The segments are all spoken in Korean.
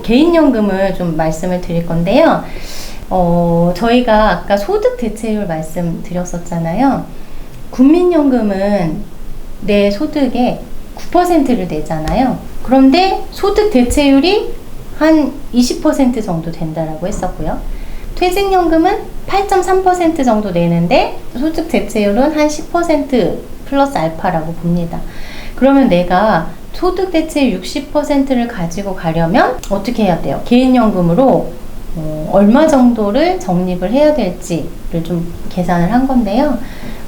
개인연금을 좀 말씀을 드릴 건데요. 저희가 아까 소득 대체율 말씀드렸었잖아요. 국민연금은 내 소득의 9%를 내잖아요. 그런데 소득 대체율이 한 20% 정도 된다라고 했었고요. 퇴직연금은 8.3% 정도 내는데 소득 대체율은 한 10% 플러스 알파라고 봅니다. 그러면 내가 소득 대체율 60%를 가지고 가려면 어떻게 해야 돼요? 개인연금으로 얼마 정도를 적립을 해야 될지를 좀 계산을 한 건데요.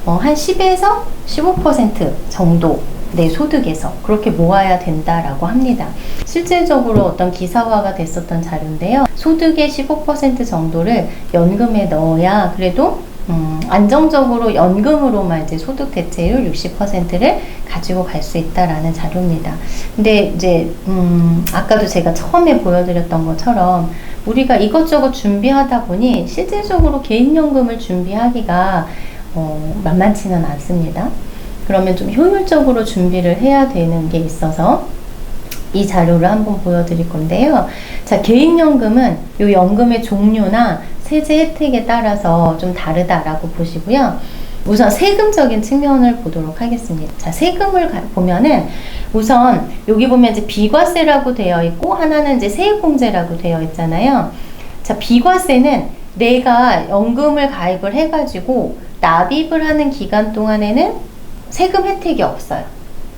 한 10에서 15% 정도 내 소득에서 그렇게 모아야 된다라고 합니다. 실질적으로 어떤 기사화가 됐었던 자료인데요. 소득의 15% 정도를 연금에 넣어야 그래도 안정적으로 연금으로만 이제 소득 대체율 60%를 가지고 갈 수 있다라는 자료입니다. 근데 이제 아까도 제가 처음에 보여드렸던 것처럼 우리가 이것저것 준비하다 보니 실질적으로 개인연금을 준비하기가 만만치는 않습니다. 그러면 좀 효율적으로 준비를 해야 되는 게 있어서 이 자료를 한번 보여드릴 건데요. 자, 개인연금은 이 연금의 종류나 세제 혜택에 따라서 좀 다르다라고 보시고요. 우선 세금적인 측면을 보도록 하겠습니다. 자, 세금을 보면은 우선 여기 보면 이제 비과세라고 되어 있고 하나는 이제 세액공제라고 되어 있잖아요. 자, 비과세는 내가 연금을 가입을 해가지고 납입을 하는 기간 동안에는 세금 혜택이 없어요.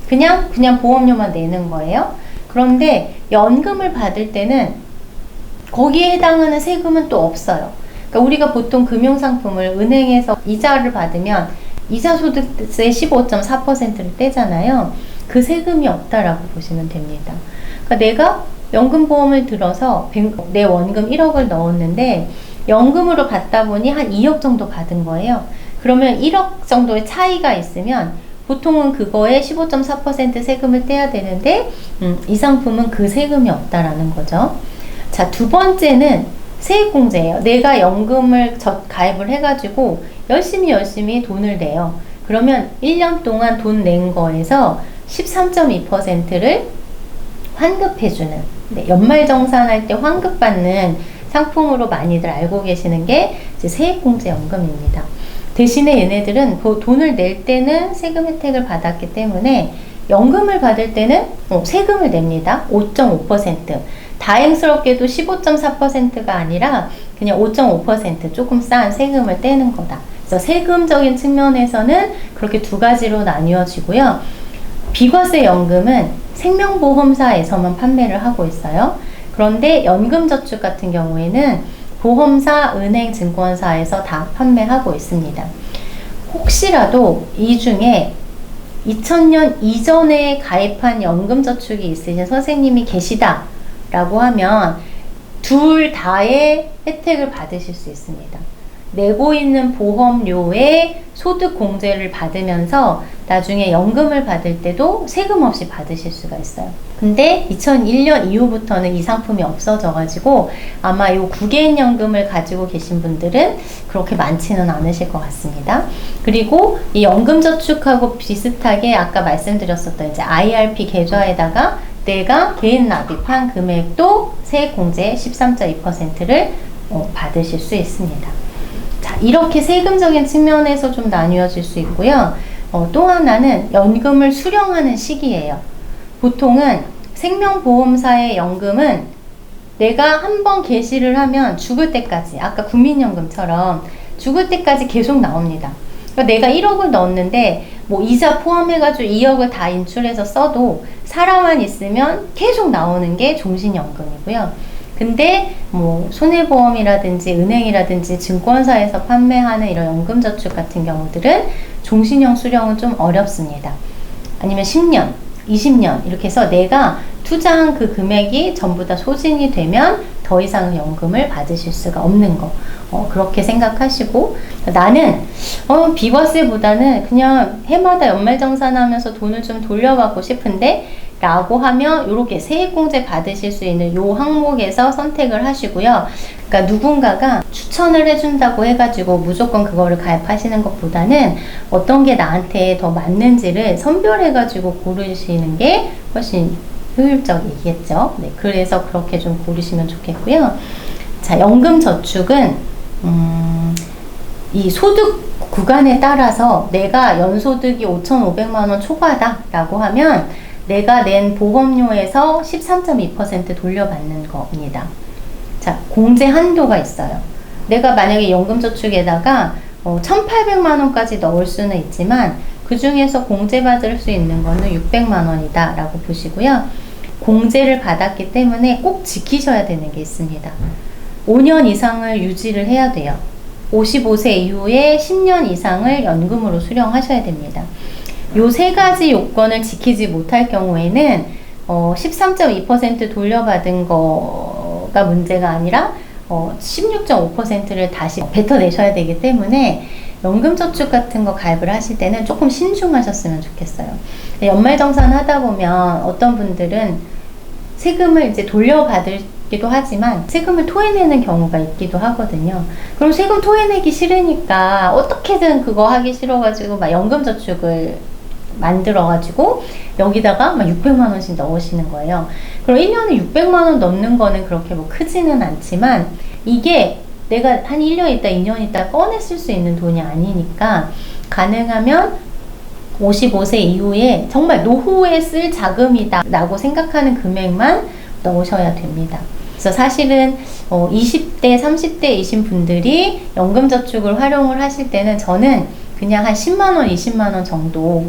그냥 보험료만 내는 거예요. 그런데 연금을 받을 때는 거기에 해당하는 세금은 또 없어요. 그러니까 우리가 보통 금융상품을 은행에서 이자를 받으면 이자소득세 15.4%를 떼잖아요. 그 세금이 없다라고 보시면 됩니다. 그러니까 내가 연금보험을 들어서 내 원금 1억을 넣었는데 연금으로 받다 보니 한 2억 정도 받은 거예요. 그러면 1억 정도의 차이가 있으면 보통은 그거에 15.4% 세금을 떼야 되는데 이 상품은 그 세금이 없다라는 거죠. 자, 두 번째는 세액공제예요. 내가 연금을 가입을 해가지고 열심히 돈을 내요. 그러면 1년 동안 돈 낸 거에서 13.2%를 환급해주는, 연말정산할 때 환급받는 상품으로 많이들 알고 계시는 게 이제 세액공제연금입니다. 대신에 얘네들은 돈을 낼 때는 세금 혜택을 받았기 때문에 연금을 받을 때는 세금을 냅니다. 5.5%. 다행스럽게도 15.4%가 아니라 그냥 5.5% 조금 싼 세금을 떼는 거다. 그래서 세금적인 측면에서는 그렇게 두 가지로 나뉘어지고요. 비과세 연금은 생명보험사에서만 판매를 하고 있어요. 그런데 연금저축 같은 경우에는 보험사, 은행, 증권사에서 다 판매하고 있습니다. 혹시라도 이 중에 2000년 이전에 가입한 연금저축이 있으신 선생님이 계시다 라고 하면 둘 다의 혜택을 받으실 수 있습니다. 내고 있는 보험료에 소득 공제를 받으면서 나중에 연금을 받을 때도 세금 없이 받으실 수가 있어요. 근데 2001년 이후부터는 이 상품이 없어져 가지고 아마 요 구개인연금을 가지고 계신 분들은 그렇게 많지는 않으실 것 같습니다. 그리고 이 연금저축하고 비슷하게 아까 말씀드렸었던 이제 IRP 계좌에다가 내가 개인 납입한 금액도 세액공제 13.2%를 받으실 수 있습니다. 자, 이렇게 세금적인 측면에서 좀 나뉘어질 수 있고요. 또 하나는 연금을 수령하는 시기예요. 보통은 생명보험사의 연금은 내가 한번 개시를 하면 죽을 때까지, 아까 국민연금처럼 죽을 때까지 계속 나옵니다. 그러니까 내가 1억을 넣었는데 뭐 이자 포함해가지고 2억을 다 인출해서 써도 살아만 있으면 계속 나오는 게 종신연금이고요. 근데 뭐 손해보험이라든지 은행이라든지 증권사에서 판매하는 이런 연금저축 같은 경우들은 종신형 수령은 좀 어렵습니다. 아니면 10년, 20년 이렇게 해서 내가 투자한 그 금액이 전부 다 소진이 되면 더 이상 연금을 받으실 수가 없는 거. 그렇게 생각하시고 나는 비과세보다는 그냥 해마다 연말정산하면서 돈을 좀 돌려받고 싶은데 라고 하면 이렇게 세액공제 받으실 수 있는 요 항목에서 선택을 하시고요. 그러니까 누군가가 추천을 해준다고 해가지고 무조건 그거를 가입하시는 것보다는 어떤 게 나한테 더 맞는지를 선별해가지고 고르시는 게 훨씬 효율적이겠죠. 네, 그래서 그렇게 좀 고르시면 좋겠고요. 자, 연금저축은 이 소득 구간에 따라서 내가 연소득이 5,500만 원 초과다라고 하면 내가 낸 보험료에서 13.2% 돌려받는 겁니다. 자, 공제 한도가 있어요. 내가 만약에 연금저축에다가 1,800만 원까지 넣을 수는 있지만 그 중에서 공제받을 수 있는 거는 600만 원이다 라고 보시고요. 공제를 받았기 때문에 꼭 지키셔야 되는 게 있습니다. 5년 이상을 유지를 해야 돼요. 55세 이후에 10년 이상을 연금으로 수령하셔야 됩니다. 요 세 가지 요건을 지키지 못할 경우에는 13.2% 돌려받은 거가 문제가 아니라 16.5%를 다시 뱉어내셔야 되기 때문에 연금저축 같은 거 가입을 하실 때는 조금 신중하셨으면 좋겠어요. 연말정산 하다 보면 어떤 분들은 세금을 이제 돌려받기도 하지만 세금을 토해내는 경우가 있기도 하거든요. 그럼 세금 토해내기 싫으니까 어떻게든 그거 하기 싫어가지고 막 연금저축을 만들어가지고 여기다가 막 600만 원씩 넣으시는 거예요. 그럼 1년에 600만 원 넣는 거는 그렇게 뭐 크지는 않지만 이게 내가 한 1년 있다 2년 있다 꺼내 쓸 수 있는 돈이 아니니까 가능하면 55세 이후에 정말 노후에 쓸 자금이다 라고 생각하는 금액만 넣으셔야 됩니다. 그래서 사실은 20대 30대이신 분들이 연금저축을 활용을 하실 때는 저는 그냥 한 10만원 20만원 정도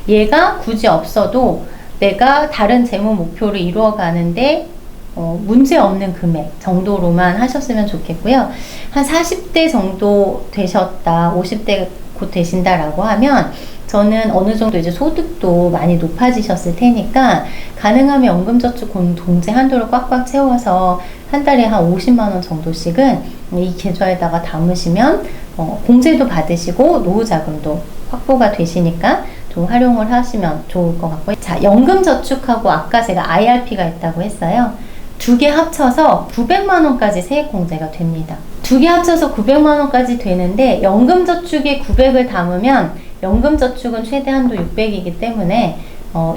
얘가 굳이 없어도 내가 다른 재무 목표를 이루어가는데 문제 없는 금액 정도로만 하셨으면 좋겠고요. 한 40대 정도 되셨다, 50대 곧 되신다라고 하면 저는 어느 정도 이제 소득도 많이 높아지셨을 테니까 가능하면 연금저축 공제 한도를 꽉꽉 채워서 한 달에 한 50만 원 정도씩은 이 계좌에다가 담으시면 공제도 받으시고 노후자금도 확보가 되시니까 좀 활용을 하시면 좋을 것 같고요. 자, 연금저축하고 아까 제가 IRP가 있다고 했어요. 두 개 합쳐서 900만 원까지 세액공제가 됩니다. 두 개 합쳐서 900만 원까지 되는데 연금저축에 900을 담으면 연금저축은 최대 한도 600이기 때문에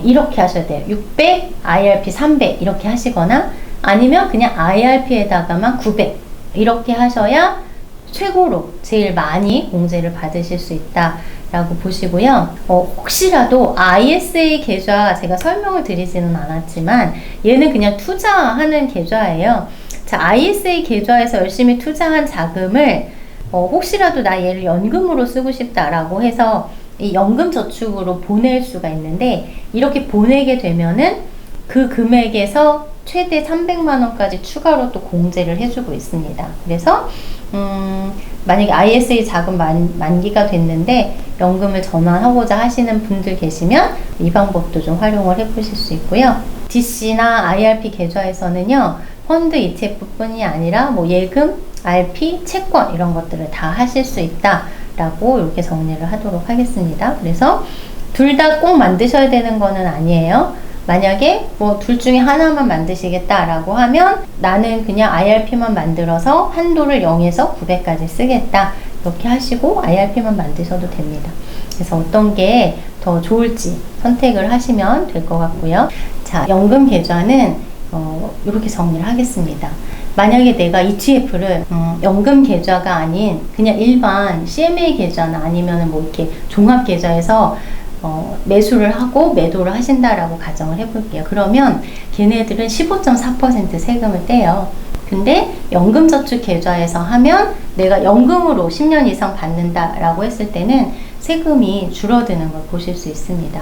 이렇게 하셔야 돼요. 600, IRP 300 이렇게 하시거나 아니면 그냥 IRP에다가만 900 이렇게 하셔야 최고로 제일 많이 공제를 받으실 수 있다 라고 보시고요. 혹시라도 ISA 계좌 제가 설명을 드리지는 않았지만 얘는 그냥 투자하는 계좌예요. 자, ISA 계좌에서 열심히 투자한 자금을 혹시라도 나 얘를 연금으로 쓰고 싶다라고 해서 이 연금저축으로 보낼 수가 있는데 이렇게 보내게 되면은 그 금액에서 최대 300만 원까지 추가로 또 공제를 해주고 있습니다. 그래서 만약에 ISA 자금 만기가 됐는데 연금을 전환하고자 하시는 분들 계시면 이 방법도 좀 활용을 해보실 수 있고요. DC나 IRP 계좌에서는요, 펀드 ETF 뿐이 아니라 뭐 예금, RP, 채권 이런 것들을 다 하실 수 있다라고 이렇게 정리를 하도록 하겠습니다. 그래서 둘 다 꼭 만드셔야 되는 거는 아니에요. 만약에 뭐 둘 중에 하나만 만드시겠다라고 하면 나는 그냥 IRP만 만들어서 한도를 0에서 900까지 쓰겠다 이렇게 하시고 IRP만 만드셔도 됩니다. 그래서 어떤 게 더 좋을지 선택을 하시면 될 것 같고요. 자, 연금 계좌는 이렇게 정리를 하겠습니다. 만약에 내가 ETF를 연금 계좌가 아닌 그냥 일반 CMA 계좌나 아니면 뭐 이렇게 종합 계좌에서 매수를 하고 매도를 하신다라고 가정을 해볼게요. 그러면 걔네들은 15.4% 세금을 떼요. 근데 연금저축 계좌에서 하면 내가 연금으로 10년 이상 받는다라고 했을 때는 세금이 줄어드는 걸 보실 수 있습니다.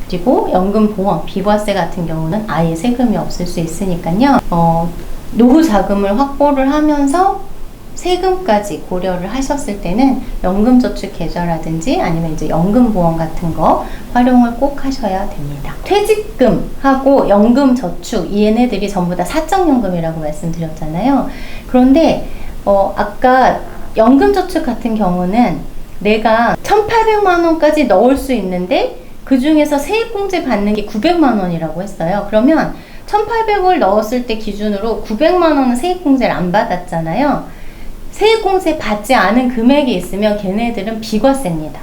그리고 연금보험, 비과세 같은 경우는 아예 세금이 없을 수 있으니까요. 노후 자금을 확보를 하면서 세금까지 고려를 하셨을 때는 연금저축 계좌라든지 아니면 이제 연금보험 같은 거 활용을 꼭 하셔야 됩니다. 퇴직금하고 연금저축 얘네들이 전부 다 사적연금이라고 말씀드렸잖아요. 그런데 아까 연금저축 같은 경우는 내가 1,800만 원까지 넣을 수 있는데 그 중에서 세액공제 받는 게 900만 원이라고 했어요. 그러면 1,800을 넣었을 때 기준으로 900만 원은 세액공제를 안 받았잖아요. 세액공제 받지 않은 금액이 있으면 걔네들은 비과세입니다.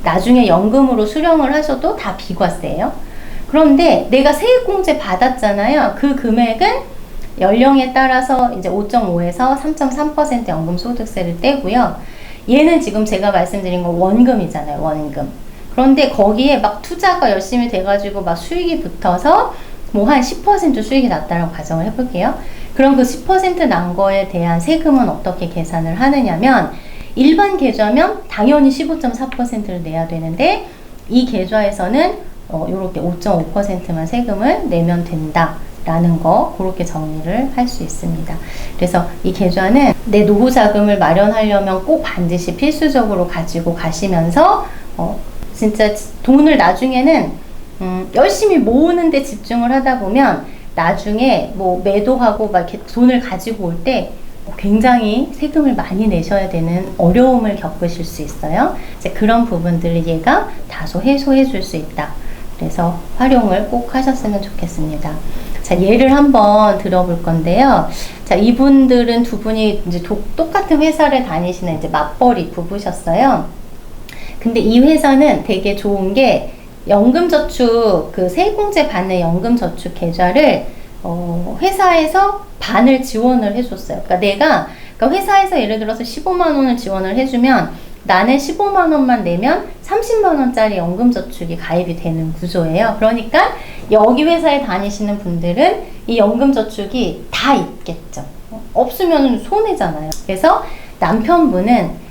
나중에 연금으로 수령을 하셔도 다 비과세예요. 그런데 내가 세액공제 받았잖아요. 그 금액은 연령에 따라서 이제 5.5에서 3.3% 연금소득세를 떼고요. 얘는 지금 제가 말씀드린 건 원금이잖아요. 원금. 그런데 거기에 막 투자가 열심히 돼가지고 막 수익이 붙어서 뭐 한 10% 수익이 났다라고 가정을 해볼게요. 그럼 그 10% 난 거에 대한 세금은 어떻게 계산을 하느냐면 일반 계좌면 당연히 15.4%를 내야 되는데 이 계좌에서는 요렇게 5.5%만 세금을 내면 된다. 라는 거 그렇게 정리를 할 수 있습니다. 그래서 이 계좌는 내 노후 자금을 마련하려면 꼭 반드시 필수적으로 가지고 가시면서 진짜 돈을 나중에는 열심히 모으는 데 집중을 하다 보면 나중에 뭐 매도하고 막 이렇게 돈을 가지고 올 때 굉장히 세금을 많이 내셔야 되는 어려움을 겪으실 수 있어요. 이제 그런 부분들을 얘가 다소 해소해 줄 수 있다. 그래서 활용을 꼭 하셨으면 좋겠습니다. 자, 예를 한번 들어볼 건데요. 자, 이분들은 두 분이 이제 똑같은 회사를 다니시는 이제 맞벌이 부부셨어요. 근데 이 회사는 되게 좋은 게 연금저축, 그 세액공제 받는 연금저축 계좌를 회사에서 반을 지원을 해줬어요. 그러니까 회사에서 예를 들어서 15만 원을 지원을 해주면 나는 15만 원만 내면 30만 원짜리 연금저축이 가입이 되는 구조예요. 그러니까 여기 회사에 다니시는 분들은 이 연금저축이 다 있겠죠. 없으면 손해잖아요. 그래서 남편분은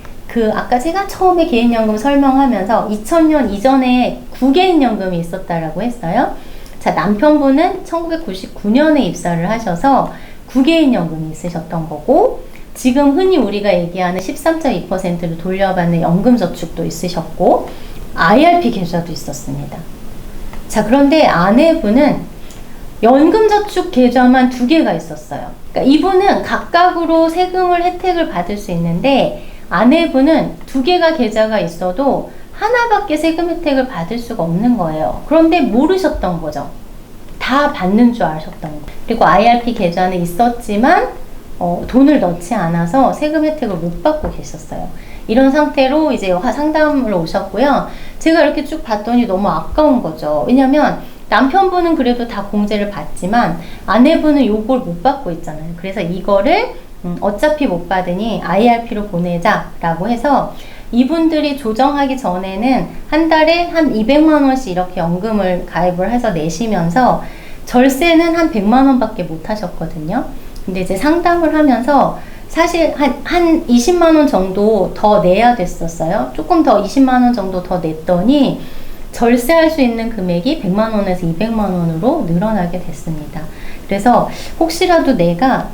아까 제가 처음에 개인연금 설명하면서 2000년 이전에 9개인연금이 있었다라고 했어요. 자, 남편분은 1999년에 입사를 하셔서 9개인연금이 있으셨던 거고, 지금 흔히 우리가 얘기하는 13.2%를 돌려받는 연금저축도 있으셨고 IRP 계좌도 있었습니다. 자, 그런데 아내분은 연금저축 계좌만 2개가 있었어요. 그러니까 이분은 각각으로 세금을 혜택을 받을 수 있는데 아내분은 2개가 계좌가 있어도 하나밖에 세금 혜택을 받을 수가 없는 거예요. 그런데 모르셨던 거죠. 다 받는 줄 아셨던 거. 그리고 IRP 계좌는 있었지만 돈을 넣지 않아서 세금 혜택을 못 받고 계셨어요. 이런 상태로 이제 상담을 오셨고요. 제가 이렇게 쭉 봤더니 너무 아까운 거죠. 왜냐면 남편분은 그래도 다 공제를 받지만 아내분은 요걸 못 받고 있잖아요. 그래서 이거를 어차피 못 받으니 IRP로 보내자라고 해서 이분들이 조정하기 전에는 한 달에 한 200만 원씩 이렇게 연금을 가입을 해서 내시면서 절세는 한 100만 원밖에 못 하셨거든요. 근데 이제 상담을 하면서 사실 한 20만 원 정도 더 내야 됐었어요. 조금 더 20만 원 정도 더 냈더니 절세할 수 있는 금액이 100만 원에서 200만 원으로 늘어나게 됐습니다. 그래서 혹시라도 내가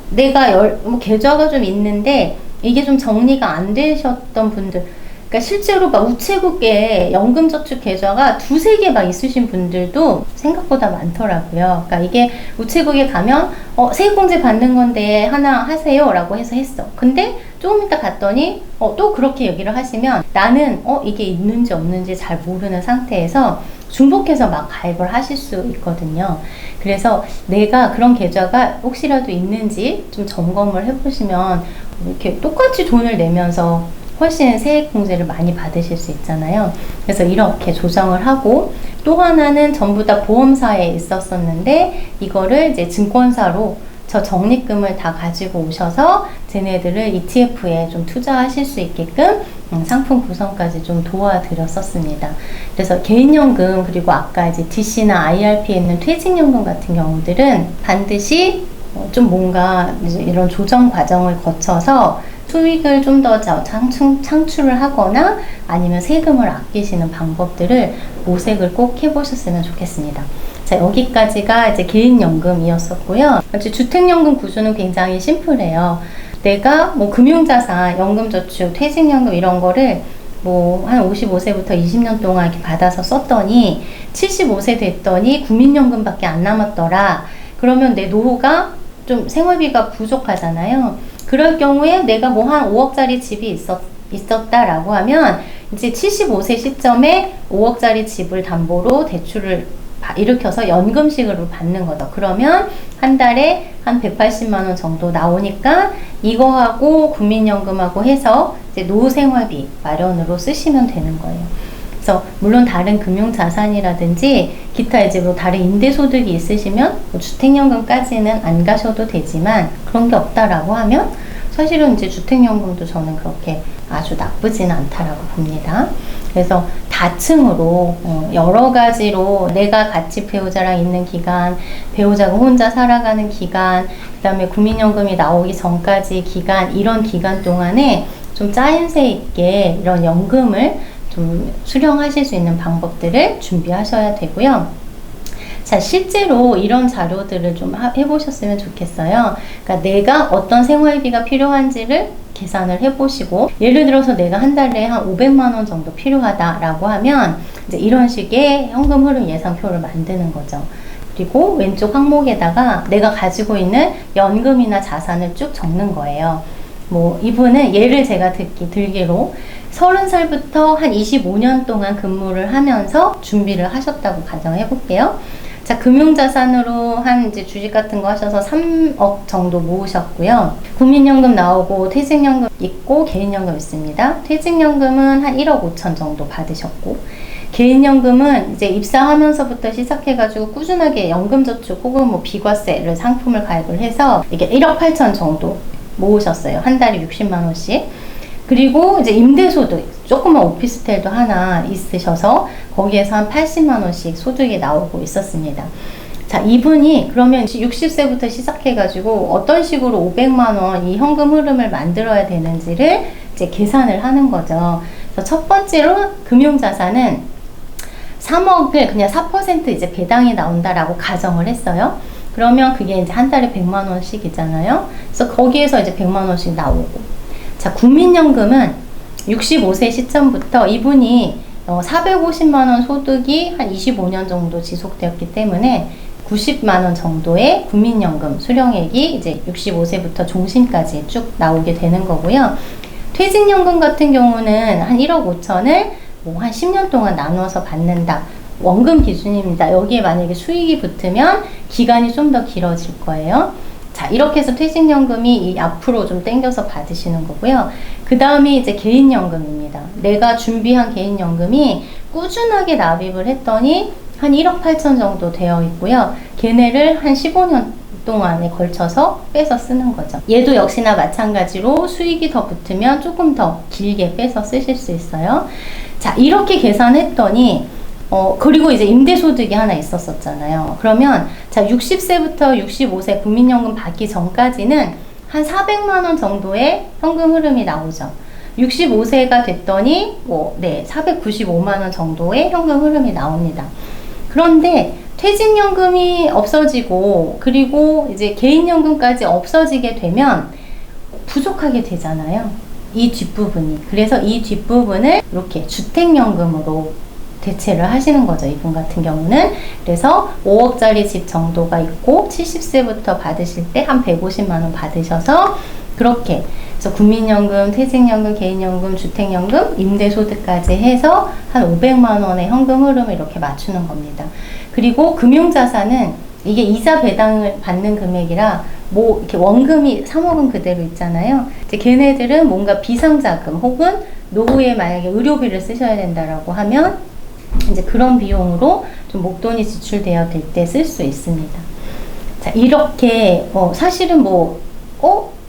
계좌가 좀 있는데 이게 좀 정리가 안 되셨던 분들, 그러니까 실제로 막 우체국에 연금저축 계좌가 2-3개 막 있으신 분들도 생각보다 많더라고요. 그러니까 이게 우체국에 가면 세액공제 받는 건데 하나 하세요 라고 해서 했어. 근데 조금 이따 갔더니 또 그렇게 얘기를 하시면 나는 이게 있는지 없는지 잘 모르는 상태에서 중복해서 막 가입을 하실 수 있거든요. 그래서 내가 그런 계좌가 혹시라도 있는지 좀 점검을 해보시면 이렇게 똑같이 돈을 내면서 훨씬 세액공제를 많이 받으실 수 있잖아요. 그래서 이렇게 조정을 하고, 또 하나는 전부 다 보험사에 있었었는데 이거를 이제 증권사로 저 적립금을 다 가지고 오셔서 쟤네들을 ETF에 좀 투자하실 수 있게끔 상품 구성까지 좀 도와드렸었습니다. 그래서 개인연금, 그리고 아까 이제 DC나 IRP에 있는 퇴직연금 같은 경우들은 반드시 좀 뭔가 이런 조정 과정을 거쳐서 수익을 좀 더 창출을 하거나 아니면 세금을 아끼시는 방법들을 모색을 꼭 해보셨으면 좋겠습니다. 자, 여기까지가 이제 개인연금이었었고요. 이제 주택연금 구조는 굉장히 심플해요. 내가 뭐 금융자산, 연금저축, 퇴직연금 이런 거를 뭐 한 55세부터 20년 동안 이렇게 받아서 썼더니 75세 됐더니 국민연금밖에 안 남았더라. 그러면 내 노후가 좀 생활비가 부족하잖아요. 그럴 경우에 내가 뭐 한 5억짜리 집이 있었다라고 하면 이제 75세 시점에 5억짜리 집을 담보로 대출을 일으켜서 연금식으로 받는 거죠. 그러면 한 달에 한 180만 원 정도 나오니까 이거하고 국민연금하고 해서 이제 노후 생활비 마련으로 쓰시면 되는 거예요. 그래서 물론 다른 금융자산이라든지 기타 이제 뭐 다른 임대소득이 있으시면 뭐 주택연금까지는 안 가셔도 되지만 그런 게 없다라고 하면 사실은 이제 주택연금도 저는 그렇게 아주 나쁘지는 않다라고 봅니다. 그래서 다층으로 여러 가지로 내가 같이 배우자랑 있는 기간, 배우자가 혼자 살아가는 기간, 그 다음에 국민연금이 나오기 전까지 기간, 이런 기간 동안에 좀 짜임새 있게 이런 연금을 좀 수령하실 수 있는 방법들을 준비하셔야 되고요. 자, 실제로 이런 자료들을 좀 해보셨으면 좋겠어요. 그러니까 내가 어떤 생활비가 필요한지를 계산을 해보시고, 예를 들어서 내가 한 달에 한 500만 원 정도 필요하다라고 하면 이제 이런 식의 현금 흐름 예상표를 만드는 거죠. 그리고 왼쪽 항목에다가 내가 가지고 있는 연금이나 자산을 쭉 적는 거예요. 뭐 이분은 예를 제가 들기로 30살부터 한 25년 동안 근무를 하면서 준비를 하셨다고 가정해 볼게요. 자, 금융자산으로 한 이제 주식 같은 거 하셔서 3억 정도 모으셨고요. 국민연금 나오고 퇴직연금 있고 개인연금 있습니다. 퇴직연금은 한 1억 5천 정도 받으셨고, 개인연금은 이제 입사하면서부터 시작해가지고 꾸준하게 연금저축 혹은 뭐 비과세를 상품을 가입을 해서 이게 1억 8천 정도 모으셨어요. 한 달에 60만 원씩. 그리고 이제 임대소득, 조그만 오피스텔도 하나 있으셔서 거기에서 한 80만 원씩 소득이 나오고 있었습니다. 자, 이분이 그러면 60세부터 시작해가지고 어떤 식으로 500만 원 이 현금 흐름을 만들어야 되는지를 이제 계산을 하는 거죠. 그래서 첫 번째로 금융자산은 3억을 그냥 4% 이제 배당이 나온다라고 가정을 했어요. 그러면 그게 이제 한 달에 100만 원씩이잖아요. 그래서 거기에서 이제 100만 원씩 나오고. 자, 국민연금은 65세 시점부터 이분이 450만 원 소득이 한 25년 정도 지속되었기 때문에 90만 원 정도의 국민연금 수령액이 이제 65세부터 종신까지 쭉 나오게 되는 거고요. 퇴직연금 같은 경우는 한 1억 5천을 뭐 한 10년 동안 나눠서 받는다. 원금 기준입니다. 여기에 만약에 수익이 붙으면 기간이 좀 더 길어질 거예요. 자, 이렇게 해서 퇴직연금이 이 앞으로 좀 땡겨서 받으시는 거고요. 그 다음이 이제 개인연금입니다. 내가 준비한 개인연금이 꾸준하게 납입을 했더니 한 1억 8천 정도 되어 있고요. 걔네를 한 15년 동안에 걸쳐서 빼서 쓰는 거죠. 얘도 역시나 마찬가지로 수익이 더 붙으면 조금 더 길게 빼서 쓰실 수 있어요. 자, 이렇게 계산했더니 그리고 이제 임대소득이 하나 있었었잖아요. 그러면, 자, 60세부터 65세 국민연금 받기 전까지는 한 400만 원 정도의 현금 흐름이 나오죠. 65세가 됐더니, 495만 원 정도의 현금 흐름이 나옵니다. 그런데 퇴직연금이 없어지고, 그리고 이제 개인연금까지 없어지게 되면 부족하게 되잖아요. 이 뒷부분이. 그래서 이 뒷부분을 이렇게 주택연금으로 대체를 하시는 거죠. 이분 같은 경우는. 그래서 5억짜리 집 정도가 있고 70세부터 받으실 때 한 150만 원 받으셔서 그렇게 그래서 국민연금, 퇴직연금, 개인연금, 주택연금, 임대소득까지 해서 한 500만 원의 현금 흐름을 이렇게 맞추는 겁니다. 그리고 금융자산은 이게 이자 배당을 받는 금액이라 뭐 이렇게 원금이 3억은 그대로 있잖아요. 이제 걔네들은 뭔가 비상자금 혹은 노후에 만약에 의료비를 쓰셔야 된다라고 하면 이제 그런 비용으로 좀 목돈이 지출되어 될 때 쓸 수 있습니다. 자, 이렇게 사실은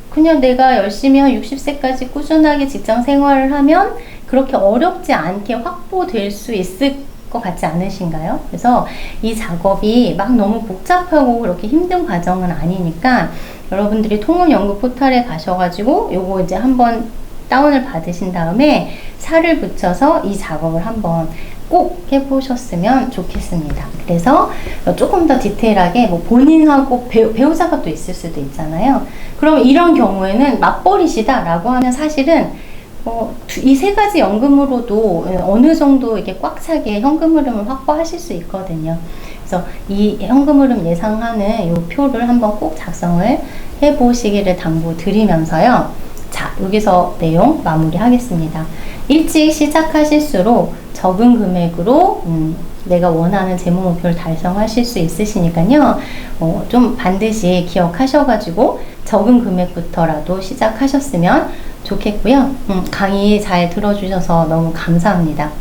그냥 내가 열심히 한 60세까지 꾸준하게 직장 생활을 하면 그렇게 어렵지 않게 확보될 수 있을 것 같지 않으신가요? 그래서 이 작업이 막 너무 복잡하고 그렇게 힘든 과정은 아니니까 여러분들이 통합연구 포털에 가셔가지고 요거 이제 한번 다운을 받으신 다음에 살을 붙여서 이 작업을 한번 꼭 해보셨으면 좋겠습니다. 그래서 조금 더 디테일하게 뭐 본인하고 배우자가 또 있을 수도 있잖아요. 그럼 이런 경우에는 맞벌이시다 라고 하면 사실은 이 세 가지 연금으로도 어느 정도 이렇게 꽉 차게 현금 흐름을 확보하실 수 있거든요. 그래서 이 현금 흐름 예상하는 이 표를 한번 꼭 작성을 해보시기를 당부드리면서요. 자, 여기서 내용 마무리하겠습니다. 일찍 시작하실수록 적은 금액으로 내가 원하는 재무 목표를 달성하실 수 있으시니까요. 좀 반드시 기억하셔가지고 적은 금액부터라도 시작하셨으면 좋겠고요. 강의 잘 들어주셔서 너무 감사합니다.